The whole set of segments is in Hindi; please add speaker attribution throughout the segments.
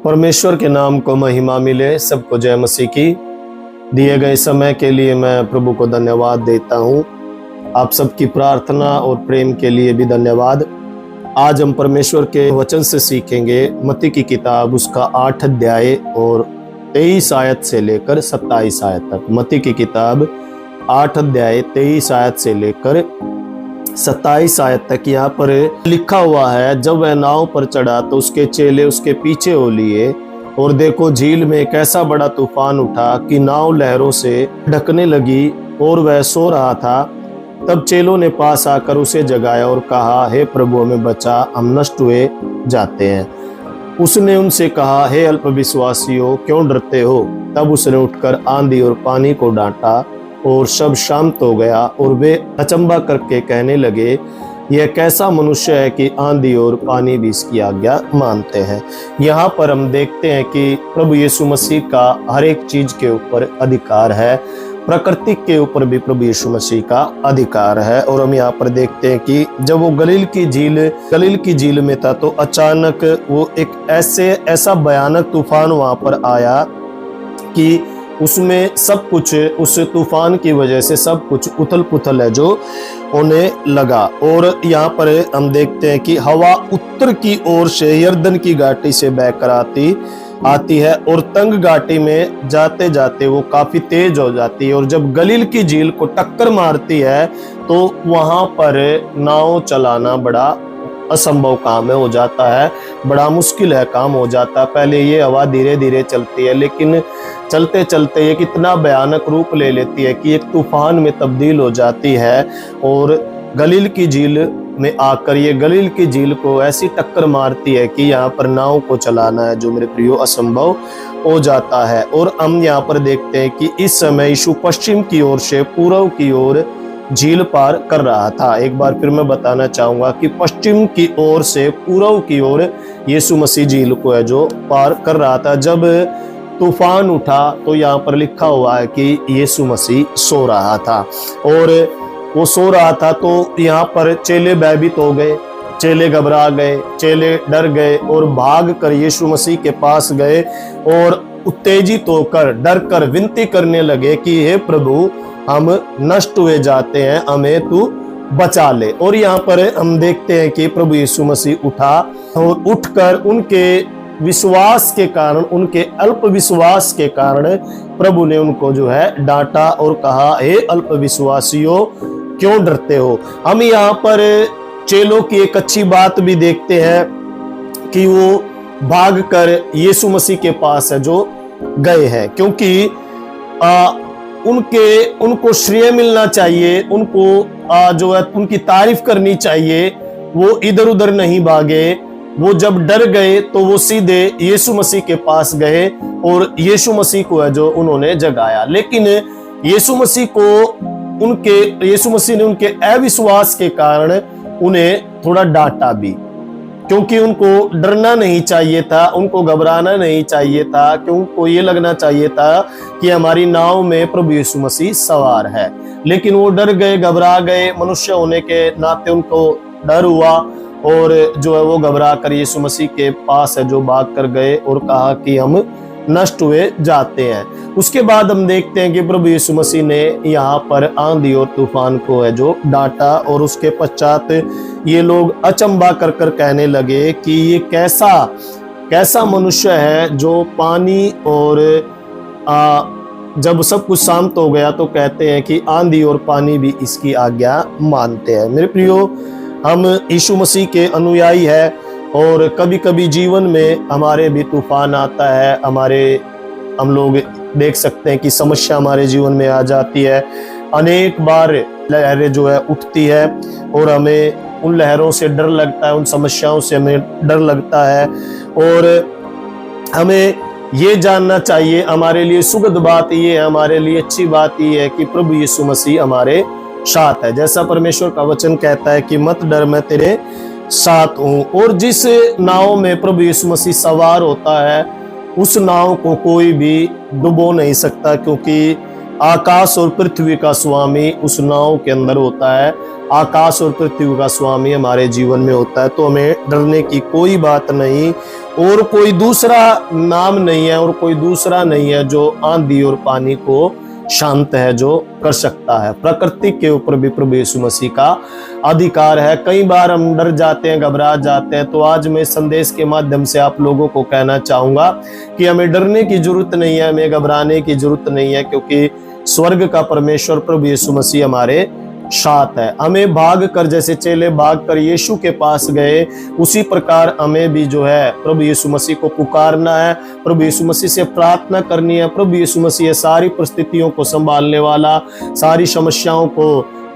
Speaker 1: परमेश्वर के नाम को महिमा मिले। सबको जय मसीह की। दिए गए समय के लिए मैं प्रभु को धन्यवाद देता हूँ। आप सबकी प्रार्थना और प्रेम के लिए भी धन्यवाद। आज हम परमेश्वर के वचन से सीखेंगे मत्ती की किताब उसका 8 अध्याय और 23 आयत से लेकर 27 आयत तक। मत्ती की किताब 8 अध्याय 23 आयत से लेकर 27 आयत तक। यहाँ पर लिखा हुआ है, जब वह नाव पर चढ़ा तो उसके चेले उसके पीछे हो लिए, और देखो झील में एक ऐसा बड़ा तूफान उठा कि नाव लहरों से ढकने लगी और वह सो रहा था। तब चेलों ने पास आकर उसे जगाया और कहा, हे प्रभु हमें बचा, हम नष्ट हुए जाते हैं। उसने उनसे कहा, हे अल्पविश्वासियों, क्यों डरते हो? तब उसने उठकर आंधी और पानी को डांटा और सब शांत हो गया, और वे अचंभा करके कहने लगे, यह कैसा मनुष्य है कि आंधी और पानी भी इसकी आज्ञा मानते हैं। यहाँ पर हम देखते हैं कि प्रभु यीशु मसीह का हर एक चीज के ऊपर अधिकार है। प्रकृति के ऊपर भी प्रभु यीशु मसीह का अधिकार है। और हम यहाँ पर देखते हैं कि जब वो गलील की झील में था तो अचानक वो एक ऐसा भयानक तूफान वहां पर आया कि उसमें सब कुछ, उस तूफान की वजह से सब कुछ उथल पुथल है जो होने लगा। और यहाँ पर हम देखते हैं कि हवा उत्तर की ओर से यरदन की घाटी से बहकर आती है और तंग घाटी में जाते जाते वो काफी तेज हो जाती है, और जब गलील की झील को टक्कर मारती है तो वहां पर नाव चलाना बड़ा असंभव काम हो जाता है, बड़ा मुश्किल है काम हो जाता है। पहले ये हवा धीरे धीरे चलती है, लेकिन चलते चलते ये कितना भयानक रूप ले लेती है कि एक तूफान में तब्दील हो जाती है, और गलील की झील में आकर ये गलील की झील को ऐसी टक्कर मारती है कि यहाँ पर नाव को चलाना है जो मेरे प्रियो असंभव हो जाता है। और हम यहाँ पर देखते हैं कि इस समय यीशु पश्चिम की ओर से पूर्व की ओर झील पार कर रहा था। एक बार फिर मैं बताना चाहूंगा कि पश्चिम की ओर से पूर्व की ओर यीशु मसीह झील को है जो पार कर रहा था। जब तूफान उठा तो यहाँ पर लिखा हुआ है कि यीशु मसीह सो रहा था, और वो सो रहा था तो यहाँ पर चेले भयभीत हो गए, चेले घबरा गए, चेले डर गए और भाग कर यीशु मसीह के पास गए और उत्तेजित होकर डर कर विनती करने लगे कि हे प्रभु हम नष्ट हुए जाते हैं, हमें तू बचा ले। और यहाँ पर हम देखते हैं कि प्रभु यीशु मसीह उठा और उठकर उनके विश्वास के कारण, उनके अल्प विश्वास के कारण प्रभु ने उनको जो है डांटा और कहा, हे अल्पविश्वासियों क्यों डरते हो। हम यहाँ पर चेलों की एक अच्छी बात भी देखते हैं कि वो भागकर यीशु मसीह के पास है जो गए हैं, क्योंकि उनको श्रेय मिलना चाहिए, उनको जो है उनकी तारीफ करनी चाहिए। वो इधर उधर नहीं भागे, वो जब डर गए तो वो सीधे यीशु मसीह के पास गए और यीशु मसीह को है जो उन्होंने जगाया। लेकिन यीशु मसीह ने उनके अविश्वास के कारण उन्हें थोड़ा डांटा भी, क्योंकि उनको डरना नहीं चाहिए था, उनको घबराना नहीं चाहिए था, क्योंकि उनको ये लगना चाहिए था कि हमारी नाव में प्रभु यीशु मसीह सवार है। लेकिन वो डर गए, घबरा गए, मनुष्य होने के नाते उनको डर हुआ, और जो है वो घबरा कर यीशु मसीह के पास है जो भाग कर गए और कहा कि हम नष्ट हुए जाते हैं। उसके बाद हम देखते हैं कि प्रभु यीशु मसीह ने यहाँ पर आंधी और तूफान को है जो डांटा, और उसके पश्चात ये लोग अचंभा कर कहने लगे कि ये कैसा मनुष्य है जो पानी और जब सब कुछ शांत हो गया तो कहते हैं कि आंधी और पानी भी इसकी आज्ञा मानते हैं। मेरे प्रियो, हम यीशु मसीह के अनुयायी है, और कभी कभी जीवन में हमारे भी तूफान आता है, हम लोग देख सकते हैं कि समस्या हमारे जीवन में आ जाती है। अनेक बार लहरें जो है उठती है और हमें उन लहरों से डर लगता है, उन समस्याओं से हमें डर लगता है, और हमें ये जानना चाहिए, हमारे लिए सुखद बात ये है, हमारे लिए अच्छी बात ये है कि प्रभु यीशु मसीह हमारे साथ है। जैसा परमेश्वर का वचन कहता है कि मत डर, मैं तेरे साथ हूं। और जिस नाव में प्रभु यीशु मसीह सवार होता है उस नाव को कोई भी डुबो नहीं सकता, क्योंकि आकाश और पृथ्वी का स्वामी उस नाव के अंदर होता है। आकाश और पृथ्वी का स्वामी हमारे जीवन में होता है, तो हमें डरने की कोई बात नहीं। और कोई दूसरा नाम नहीं है और कोई दूसरा नहीं है जो आंधी और पानी को शांत है, जो कर सकता है। प्रकृति के ऊपर भी प्रभु यीशु मसीह का अधिकार है। कई बार हम डर जाते हैं, घबरा जाते हैं, तो आज मैं संदेश के माध्यम से आप लोगों को कहना चाहूंगा कि हमें डरने की जरूरत नहीं है, हमें घबराने की जरूरत नहीं है, क्योंकि स्वर्ग का परमेश्वर प्रभु यीशु मसीह हमारे साथ है। हमें भाग कर, जैसे चेले भाग कर यीशु के पास गए, उसी प्रकार हमें भी जो है प्रभु यीशु मसीह को पुकारना है, प्रभु यीशु मसीह से प्रार्थना करनी है। प्रभु यीशु मसीह सारी परिस्थितियों को संभालने वाला, सारी समस्याओं को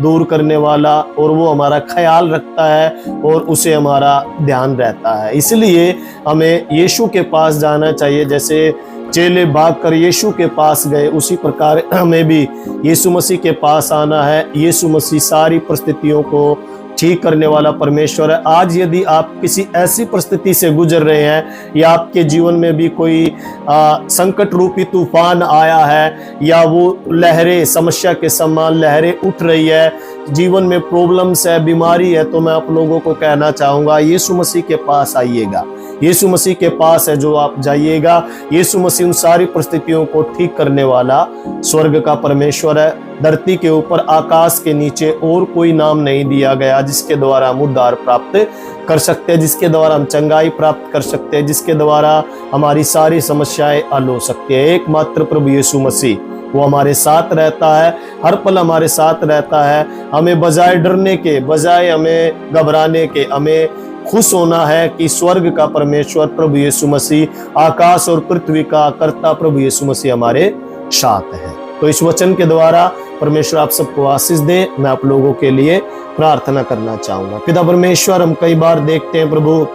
Speaker 1: दूर करने वाला, और वो हमारा ख्याल रखता है और उसे हमारा ध्यान रहता है। इसलिए हमें यीशु के पास जाना चाहिए। जैसे चेले भागकर यीशु के पास गए, उसी प्रकार हमें भी यीशु मसीह के पास आना है। यीशु मसीह सारी परिस्थितियों को ठीक करने वाला परमेश्वर है। आज यदि आप किसी ऐसी परिस्थिति से गुजर रहे हैं, या आपके जीवन में भी कोई संकट रूपी तूफान आया है, या वो लहरें समस्या के समान लहरें उठ रही है, जीवन में प्रॉब्लम्स है, बीमारी है, तो मैं आप लोगों को कहना चाहूंगा यीशु मसीह के पास आइएगा। यीशु मसीह के पास है जो आप जाइएगा। यीशु मसीह उन सारी परिस्थितियों को ठीक करने वाला स्वर्ग का परमेश्वर है। धरती के ऊपर, आकाश के नीचे और कोई नाम नहीं दिया गया जिसके द्वारा हम उद्धार प्राप्त कर सकते हैं, जिसके द्वारा हम चंगाई प्राप्त कर सकते हैं, जिसके द्वारा हमारी सारी समस्याएं हल हो सकती है। एकमात्र प्रभु यीशु मसीह, वो हमारे साथ रहता है, हर पल हमारे साथ रहता है। हमें बजाय डरने के, बजाय हमें घबराने के, हमें खुश होना है कि स्वर्ग का परमेश्वर प्रभु यीशु मसीह, आकाश और पृथ्वी का कर्ता प्रभु यीशु मसीह हमारे साथ है। तो इस वचन के द्वारा परमेश्वर आप सबको आशीष दे। मैं आप लोगों के लिए प्रार्थना करना चाहूंगा। पिता परमेश्वर, हम कई बार देखते हैं प्रभु,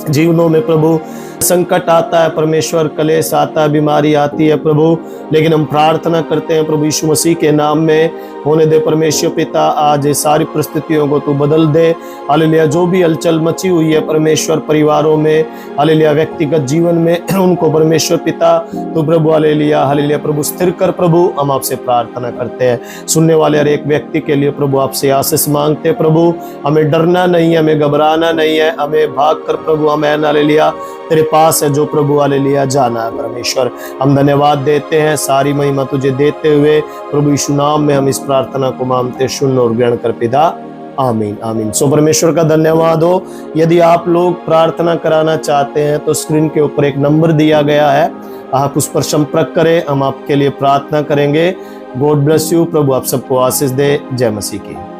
Speaker 1: जीवनों में प्रभु संकट आता है, परमेश्वर कलेश आता है, बीमारी आती है प्रभु, लेकिन हम प्रार्थना करते हैं प्रभु यीशु मसीह के नाम में, होने दे परमेश्वर पिता, आज सारी परिस्थितियों को तू बदल दे। हालेलुया। जो भी हलचल मची हुई है परमेश्वर परिवारों में, हालेलुया, व्यक्तिगत जीवन में, उनको परमेश्वर पिता तू प्रभु हालेलुया हालेलुया प्रभु स्थिर कर। प्रभु हम आपसे प्रार्थना करते हैं, सुनने वाले हर एक व्यक्ति के लिए प्रभु आपसे आशीष मांगते हैं। प्रभु हमें डरना नहीं है, हमें घबराना नहीं है, हमें भाग कर प्रभु हमें हालेलुया तेरे पास है जो प्रभु हालेलुया जाना है। परमेश्वर हम धन्यवाद देते हैं, सारी महिमा तुझे देते हुए प्रभु यीशु नाम में हम इस प्रार्थना को मांगते, सुन और ग्रहण कर पिता, आमीन आमीन। सो परमेश्वर का धन्यवाद हो। यदि आप लोग प्रार्थना कराना चाहते हैं तो स्क्रीन के ऊपर एक नंबर दिया गया है, आप उस पर संपर्क करें, हम आपके लिए प्रार्थना करेंगे। God bless you. प्रभु आप सबको आशीष दे। जय मसीह की।